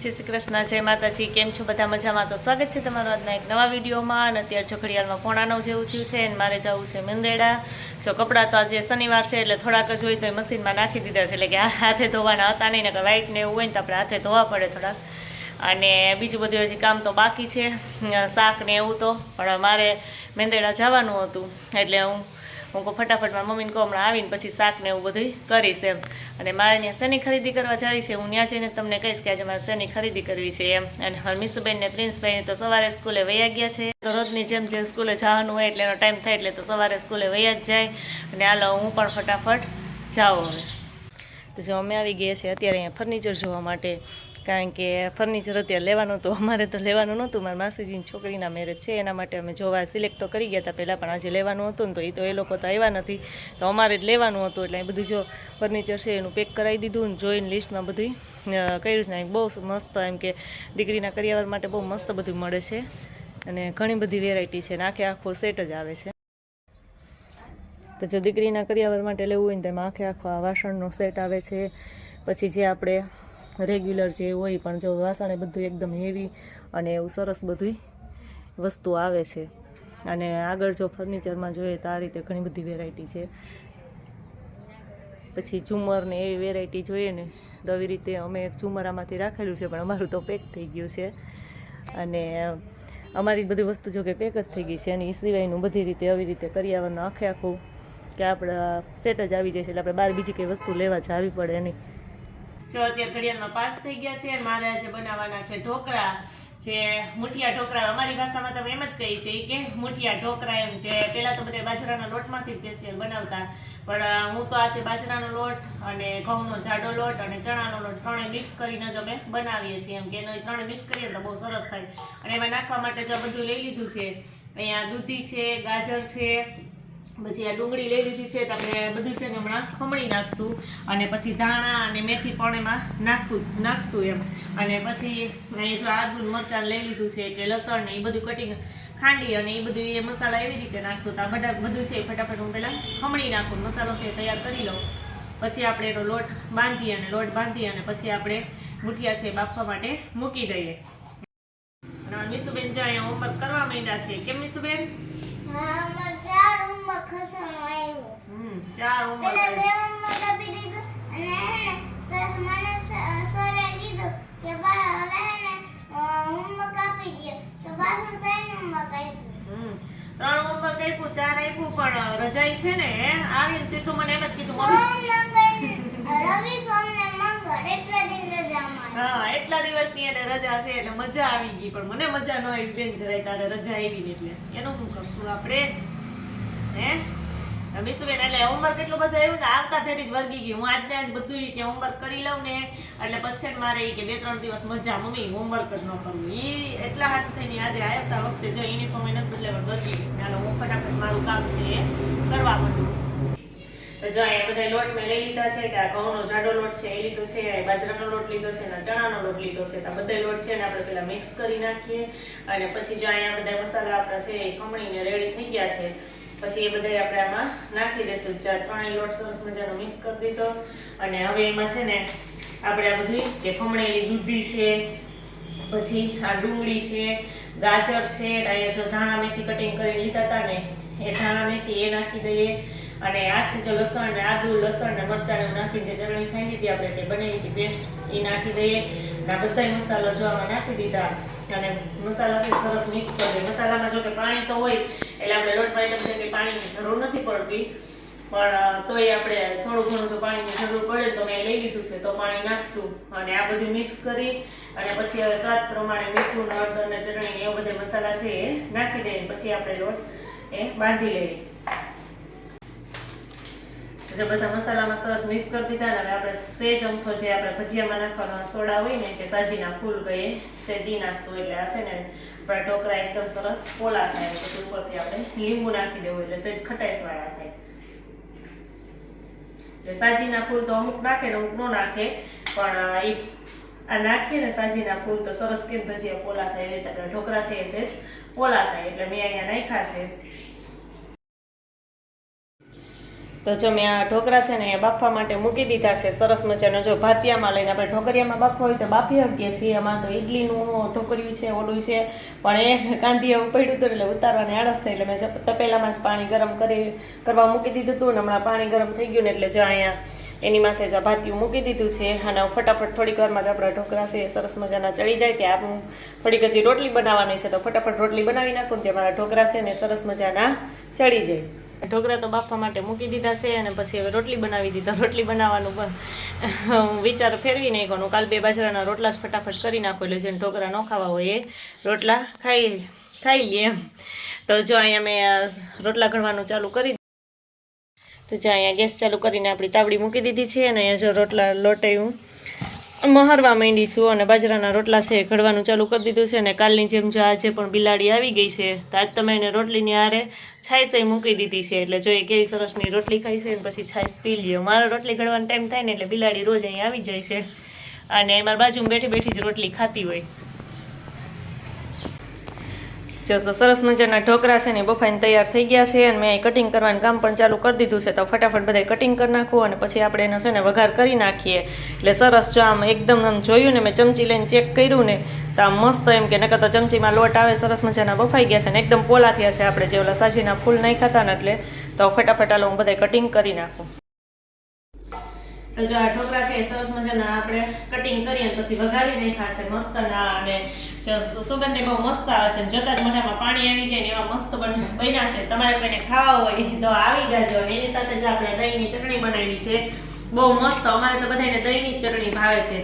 જય શ્રી કૃષ્ણ, જય માતાજી. કેમ છો બધા? મજામાં? તો સ્વાગત છે તમારું આજના એક નવા વિડીયોમાં. અને અત્યારે ચોકડીયાલમાં 9:45 જેવું થયું છે અને મારે જવું છે મેંદેડા. જો કપડાં તો આજે શનિવાર છે એટલે થોડાક જ હોય તો એ મશીનમાં નાખી દીધા છે, એટલે કે હાથે ધોવાના હતા નહીં, ને વ્હાઈટ ને એવું હોય ને તો આપણે હાથે ધોવા પડે થોડાક. અને બીજું બધું હજી કામ તો બાકી છે, શાક ને એવું તો. પણ મારે મેંદેડા જવાનું હતું એટલે હું ફટાફટ મારા મમ્મીને કહું હમણાં આવીને પછી શાક ને એવું બધું કરીશ એમ. અને મારે ત્યાં શેની ખરીદી કરવા જવી છે, હું ત્યાં જઈને તમને કહીશ કે આજે મારે શેની ખરીદી કરવી છે એમ. અને મીસુબેન ને પ્રિન્સભાઈ તો સવારે સ્કૂલે વયા ગયા છે. તો રોજની જેમ જેમ સ્કૂલે જવાનું હોય એટલે એનો ટાઈમ થાય એટલે તો સવારે સ્કૂલે વયા જ જાય. અને હાલો હું પણ ફટાફટ જાઉં હવે. તો જો અમે આવી ગયા છીએ અત્યારે અહીંયા ફર્નિચર જોવા માટે, કારણ કે ફર્નિચર અત્યારે લેવાનું હતું. અમારે તો લેવાનું નહોતું, મારા માસીજીની છોકરીના મેરેજ છે એના માટે અમે જોવા સિલેક્ટ તો કરી ગયા હતા પહેલાં, પણ આજે લેવાનું હતું ને તો એ લોકો તો આવ્યા નથી, તો અમારે જ લેવાનું હતું. એટલે એ બધું જો ફર્નિચર છે એનું પેક કરાવી દીધું ને જોઈને લિસ્ટમાં બધું કર્યું છે. બહુ મસ્ત, એમ કે દીકરીના કરિયાવર માટે બહુ મસ્ત બધું મળે છે અને ઘણી બધી વેરાયટી છે ને આખો સેટ જ આવે છે. તો જો દીકરીના કરિયાવર માટે લેવું હોય ને તેમાં આખો આ વાસણનો સેટ આવે છે. પછી જે આપણે રેગ્યુલર જે હોય પણ જો વાસણ એ બધું એકદમ હેવી અને એવું સરસ બધું વસ્તુ આવે છે. અને આગળ જો ફર્નિચરમાં જોઈએ તો આ રીતે ઘણી બધી વેરાયટી છે. પછી ઝુમર ને એવી વેરાયટી જોઈએ ને તો આવી રીતે અમે ઝુમર આમાંથી રાખેલું છે, પણ અમારું તો પેક થઈ ગયું છે. અને અમારી બધી વસ્તુ જો કે પેક જ થઈ ગઈ છે. અને એ સિવાયનું બધી રીતે આવી રીતે કરિયાવરનું આખું કે આપણા સેટ જ આવી જાય છે, એટલે આપણે બહાર બીજી કંઈ વસ્તુ લેવા જાવી પડે નહીં. જો અત્યારે ઘડિયાળમાં 5 થઈ ગયા છે. મારે આજે બનાવવાના છે ઢોકળા, જે મુઠિયા ઢોકળા. અમારી ભાષામાં તમે એમ જ કહી છે કે મુઠિયા ઢોકળા એમ. જે પહેલાં તો બધા બાજરાના લોટમાંથી સ્પેશિયલ બનાવતા, પણ હું તો આજે બાજરાનો લોટ અને ઘઉંનો જાડો લોટ અને ચણાનો લોટ ત્રણે મિક્સ કરીને જ અમે બનાવીએ છીએ એમ. કે એનો ત્રણે મિક્સ કરીએ તો બહુ સરસ થાય. અને એમાં નાખવા માટે જો બધું લઈ લીધું છે. અહીંયા દૂધી છે, ગાજર છે, પછી આ ડુંગળી લઈ લીધી છે. તો આપણે બધું છે ને હમણાં ખમણી નાખશું. અને પછી ધાણા અને મેથી પણ એમાં નાખશું એમ. અને પછી અહીં જો આદુ મરચાં લઈ લીધું છે કે લસણ ને એ બધું કટિંગ ખાંડી અને એ બધું એ મસાલા એવી રીતે નાખશું. તો આ બધું છે ફટાફટ હું પહેલાં ખમણી નાખું, મસાલો છે તૈયાર કરી લઉં. પછી આપણે એનો લોટ બાંધી અને પછી આપણે મુઠિયા છે બાફવા માટે મૂકી દઈએ. અને મીસુબેન જો અહીંયા હોમવર્ક કરવા માંડ્યા છે. કેમ મીસુબેન? ચાર હોમવર્ક આપી દીધું. અને તો મને સરે કીધું કે હોમવર્ક આપી દે, તો પાછું 3 હોમવર્ક આપ્યું. 3 હોમવર્ક આપ્યું, 4 આપ્યું. પણ રજાઈ છે ને આવીને સીધું મને એમ જ કીધું રવિ સોમ ને મંગળ એટલા દિન રજા અમારી. હા, એટલા દિવસની એને રજા છે એટલે મજા આવી ગઈ. પણ મને મજા ન આવી બેન, જરાય તારે રજા આવી એટલે એનું શું કરશું આપણે હે મીસુબેન? એટલે હોમવર્ક એટલું બધું આવ્યું ને આવતા ફેરી જ વર્ગી ગઈ. હું આજને આજ બધું કે હોમવર્ક કરી લઉં ને એટલે પછી મારે કે 2-3 દિવસ મજા, મમ્મી હોમવર્ક જ ન કરવું. એ એટલા હાટું થઈને આજે આવતા વખતે જો યુનિફોર્મ એને બદલાવવા વર્ગી ગઈ. હાલો હું ફટાફટ મારું કામ છે એ કરવા માંડું. તો જો અહીંયા બધા લોટ મેં લઈ લીધા છે. કે આ ઘઉંનો જાડો લોટ છે એ લીધો છે, બાજરાનો લોટ લીધો છે ને ચણાનો લોટ લીધો છે. તો આ બધા લોટ છે ને આપણે પહેલાં મિક્સ કરી નાખીએ. અને પછી જો અહીંયા બધા મસાલા આપણા છે એ ખમણીને રેડી થઈ ગયા છે. પછી એ બધા આપણે આમાં નાખી દઈશું. ત્રણેય લોટ સરસ મજાનો મિક્સ કરી દીધો. અને હવે એમાં છે ને આપણે આ બધું કે ખમણેલી દૂધી છે, પછી આ ડુંગળી છે, ગાજર છે, અહીંયા જો ધાણા મેથી કટિંગ કરી લીધા હતા ને એ ધાણા મેથી એ નાખી દઈએ. અને આ છે જો લસણ ને આદુ, લસણ ને મરચાં નાખીને જે ચટણી ખાંડી હતી આપણે કે બનાવી હતી પેસ્ટ એ નાખી દઈએ. આ બધા મસાલો જો આમાં નાખી દીધા અને મસાલાથી સરસ મિક્સ કરી દઈએ. મસાલામાં જો કે પાણી તો હોય એટલે આપણે લોટમાં એટલે બધે કંઈ પાણીની જરૂર નથી પડતી, પણ તોય આપણે થોડું ઘણું જો પાણીની જરૂર પડે તો મેં લઈ લીધું છે તો પાણી નાખશું. અને આ બધું મિક્સ કરી અને પછી હવે સ્વાદ પ્રમાણે મીઠું, હળદર ને ચટણી એવા બધા મસાલા છે એ નાખી દઈએ. પછી આપણે લોટ એ બાંધી લઈએ. જે બધા મસાલામાં સરસ મિક્સ કરી દીધા. અને હવે આપણે સેજ અમથો જે આપણે ભજીયામાં નાખવાનો સોડા હોય ને કે સાજીના ફૂલ કહીએ સેજી નાખશું. એટલે આ છે ને આપણા ઢોકળા એકદમ સરસ પોલા થાય. પછી ઉપરથી આપણે લીંબુ નાખી દેવું એટલે સેજ ખટાઈશવાળા થાય. એટલે સાજીના ફૂલ તો અમુક નાખે ને અમુક ન નાખે, પણ એ આ નાખીએ ને સાજીના ફૂલ તો સરસ કેમ ભજીયા પોલા થાય. એ રીતે આપણા ઢોકળા છે એ સેજ પોલા થાય એટલે મેં અહીંયા નાખ્યા છે. તો જો મેં આ ઢોકળા છે ને એ બાફવા માટે મૂકી દીધા છે સરસ મજાનો. જો ભાતિયામાં લઈને આપણે ઢોકળિયામાં બાફવા હોય તો બાફી શકીએ છીએ. આમાં તો ઈડલીનું ઢોકળિયું છે, ઓલું છે, પણ એ કાંધી એવું પડ્યું હતું એટલે ઉતારવાની આળસ થઈ એટલે મેં તપેલામાં જ પાણી ગરમ કરવા મૂકી દીધું હતું ને હમણાં પાણી ગરમ થઈ ગયું ને એટલે જો અહીંયા એની માથે જ ભાતિયું મૂકી દીધું છે. અને ફટાફટ થોડીક વારમાં જ આપણા ઢોકળા છે એ સરસ મજાના ચડી જાય. ત્યાં આપણું થોડીક હજી રોટલી બનાવવાની છે તો ફટાફટ રોટલી બનાવી નાખું ને ત્યાં મારા ઢોકળા છે ને સરસ મજાના ચડી જાય. ઢોકળા તો બાફવા માટે મૂકી દીધા છે અને પછી હવે રોટલી બનાવી દીધા. રોટલી બનાવવાનું પણ વિચાર ફેરવી નાખ્યો. કાલ 2 બાજરાના રોટલા જ ફટાફટ કરી નાખો એટલે જેને ઢોકળા ન ખાવા હોય એ રોટલા ખાઈ લે એમ. તો જો અહીંયા મેં રોટલા ઘડવાનું ચાલુ કરી. તો જો અહીંયા ગેસ ચાલુ કરીને આપણી તાવડી મૂકી દીધી છે અને અહીંયા જો રોટલા લોટે હું મહરવા માંડી છું અને બાજરાના રોટલા છે ઘડવાનું ચાલુ કરી દીધું છે. અને કાલની જેમ જો આજે પણ બિલાડી આવી ગઈ છે તો આજ તમે એને રોટલીની આરે છાશ મૂકી દીધી છે એટલે જો એ કેવી સરસની રોટલી ખાઈ છે ને પછી છાશ પી લ્યો. મારો રોટલી ઘડવાનો ટાઈમ થાય ને એટલે બિલાડી રોજ અહીં આવી જાય છે અને મારી બાજુમાં બેઠી બેઠી જ રોટલી ખાતી હોય. જો સરસ મજાના ઢોકળા છે ને બફાઈને તૈયાર થઈ ગયા છે અને મેં કટિંગ કરવાનું કામ પણ ચાલુ કરી દીધું છે. તો ફટાફટ બધા કટિંગ કરી નાખું અને પછી આપણે એનો છે ને વઘાર કરી નાખીએ. એટલે સરસ જો આમ એકદમ આમ જોયું ને મેં ચમચી લઈને ચેક કર્યું ને તો આમ મસ્ત એમ કે નકર તો ચમચીમાં લોટ આવે સરસ મજાના બફાઈ ગયા છે ને એકદમ પોલા થયા છે. આપણે જે ઓલા સાજીના ફૂલ નાખ્યા હતા ને એટલે તો ફટાફટ આલો હું બધા કટિંગ કરી નાખું. તો જો આ ઢોકળા છે સરસ મજાના આપણે કટિંગ કરી અને પછી વઘારી નાખ્યા છે મસ્ત ના. અને સુગંધ બહુ મસ્ત આવે છે. જતા જ મોઢામાં પાણી આવી જાય ને એવા મસ્ત બન્યા છે. તમારે કોઈને ખાવા હોય તો આવી જાજો. અને એની સાથે જ આપણે દહીંની ચટણી બનાવી છે બહુ મસ્ત. અમારે તો બધાને દહીંની જ ચટણી ભાવે છે.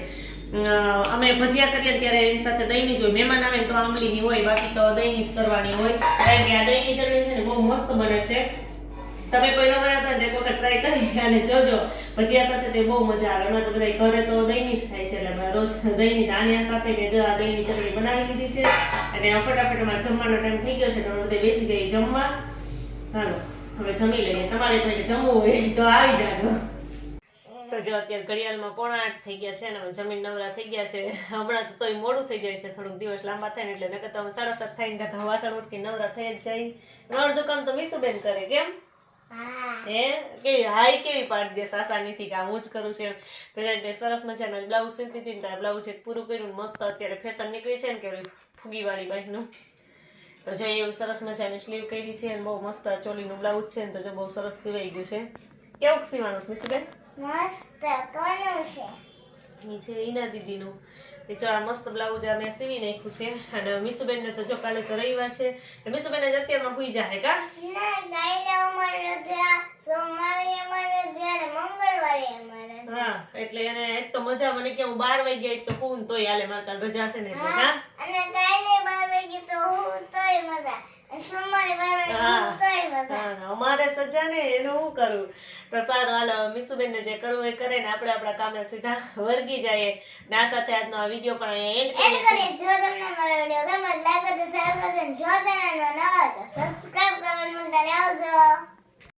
અમે ભજીયા કરીએ ત્યારે એની સાથે દહીંની જ હોય. મહેમાન આવે તો આંબલીની હોય, બાકી તો દહીંની જ કરવાની હોય. કારણ કે આ દહીંની ચટણી છે ને બહુ મસ્ત બને છે. તમે કોઈ ન બનાવતા હોય તો એક વખત ટ્રાય કરી અને જોજો. ભજીયા સાથે તે બહુ મજા આવે. એમાં તો બધા ઘરે તો દહીંની જ ખાય છે એટલે રોજ દહીંની દાનિયા સાથે મેં દહીંની ચટણી બનાવી દીધી છે. અને ફટાફટ અમારે જમવાનો ટાઈમ થઈ ગયો છે તો અમે બધા બેસી જઈએ જમવા. હાલો હવે જમી લઈએ. તમારે કોઈને જમવું હોય તો આવી જાજો. તો જો અત્યારે ઘડિયાળમાં 7:45 થઈ ગયા છે અને અમે જમીન નવરા થઈ ગયા છે. હમણાં તો તોય મોડું થઈ જાય છે, થોડુંક દિવસ લાંબા થાય ને એટલે નકર તો અમે 7:30 થઈને તો વાસણ ઉઠી નવરા થઈ જ જાય. અડધું કામ તો મીસુબેન કરે. કેમ કેવી પાડી દે સાસાનીથી કે હું જ કરું છે. તો સરસ મજાનો બ્લાઉઝ સીવતી હતી ને બ્લાઉઝ એક પૂરું કર્યું. મસ્ત અત્યારે ફેશન નીકળી છે ને કે ફૂગીવાળી બાઈકનું. તો જો એવું સરસ મજાની સ્લીવ કરી છે અને બહુ મસ્ત ચોલીનું બ્લાઉઝ છે ને તો જો બહુ સરસ સીવાઈ ગયું છે. કેવું સીવાનું છે મિસુબેન? મસ્ત કોનું છે? ઈ છે ઈના દીદીનું. જો આ મસ્ત બ્લાઉઝ આ મેં સીવી નાખ્યું છે. અને મીસુબેન ને તો જો કાલે તો રવિવાર છે તો મીસુબેન જ અત્યારમાં ભૂઈ જાય કા ના કાલે અમારે રજા, સોમવારે અમારે રજા અને મંગળવારે અમારે રજા. હા એટલે એને એક તો મજા મને કે હું 12 વાગ્યા તો હું તોય હાલે માર કાલ રજા છે ને એટલે હા. અને કાલે 12 વાગે તો હું તોય મજા અને સોમવારે 12 વાગે હું તોય મજા. હા અમારે સજા ને એનું હું કરું. તો સારું હાલો મીસુબેન ને જે કરવું એ કરે ને આપણે આપણા કામે સીધા વર્ગી જઈએ. ને આ સાથે આજનો આ વિડીયો પણ અહીંયા એન્ડ કરીએ. જો તમને મારો વિડીયો ગમે લાઈક કરજો, શેર કરજો. જો ચેનલ માં નવા હોય તો સબસ્ક્રાઇબ કરવાનું ભૂલતા નહીં. આવજો.